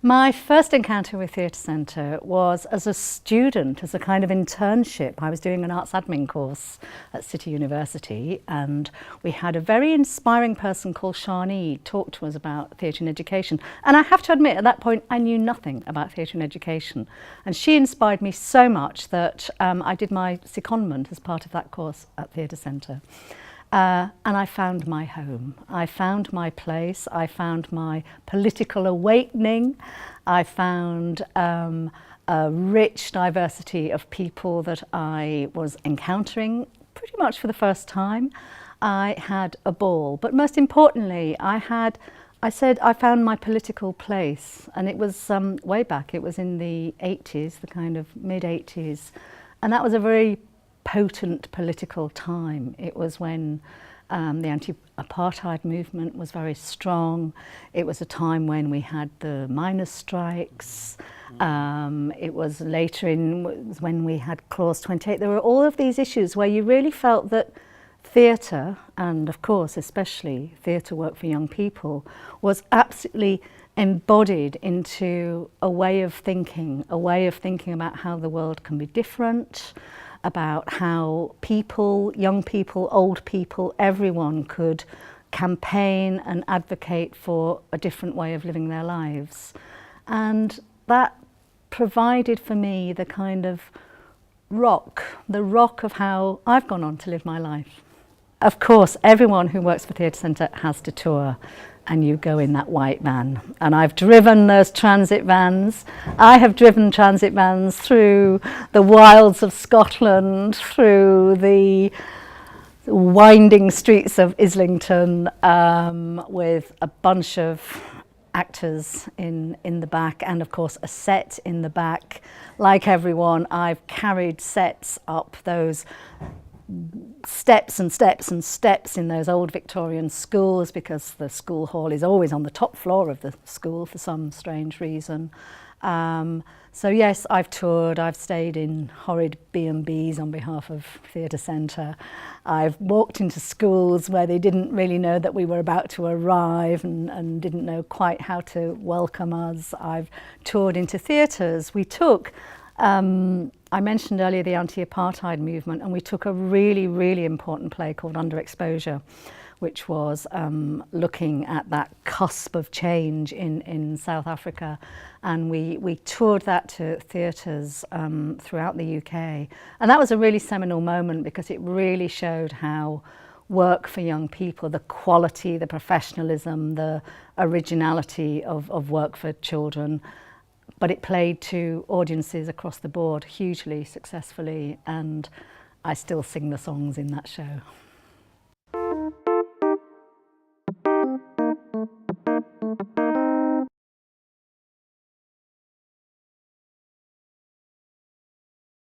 My first encounter with Theatre Centre was as a student, as a kind of internship. I was doing an arts admin course at City University, and we had a very inspiring person called Shani talk to us about theatre and education. And I have to admit, at that point, I knew nothing about theatre and education. And she inspired me so much that I did my secondment as part of that course at Theatre Centre. And I found my home. I found my place. I found my political awakening. I found a rich diversity of people that I was encountering pretty much for the first time. I had a ball, but most importantly, I found my political place, and it was way back. It was in the 80s, the kind of mid-80s, and that was a very potent political time. It was when the anti-apartheid movement was very strong. It was a time when we had the miners' strikes. It was later when we had Clause 28. There were all of these issues where you really felt that theatre, and of course especially theatre work for young people, was absolutely embodied into a way of thinking about how the world can be different, about how people, young people, old people, everyone could campaign and advocate for a different way of living their lives. And that provided for me the kind of rock of how I've gone on to live my life. Of course, everyone who works for Theatre Centre has to tour, and you go in that white van. And I've driven those transit vans. I have driven transit vans through the wilds of Scotland, through the winding streets of Islington, with a bunch of actors in the back, and of course a set in the back. Like everyone, I've carried sets up those steps and steps and steps in those old Victorian schools, because the school hall is always on the top floor of the school for some strange reason. So yes, I've toured, I've stayed in horrid B&Bs on behalf of Theatre Centre. I've walked into schools where they didn't really know that we were about to arrive and didn't know quite how to welcome us. I've toured into theatres. We took I mentioned earlier the anti-apartheid movement, and we took a really, really important play called Underexposure, which was looking at that cusp of change in South Africa. And we toured that to theatres throughout the UK. And that was a really seminal moment, because it really showed how work for young people, the quality, the professionalism, the originality of work for children, but it played to audiences across the board hugely successfully, and I still sing the songs in that show.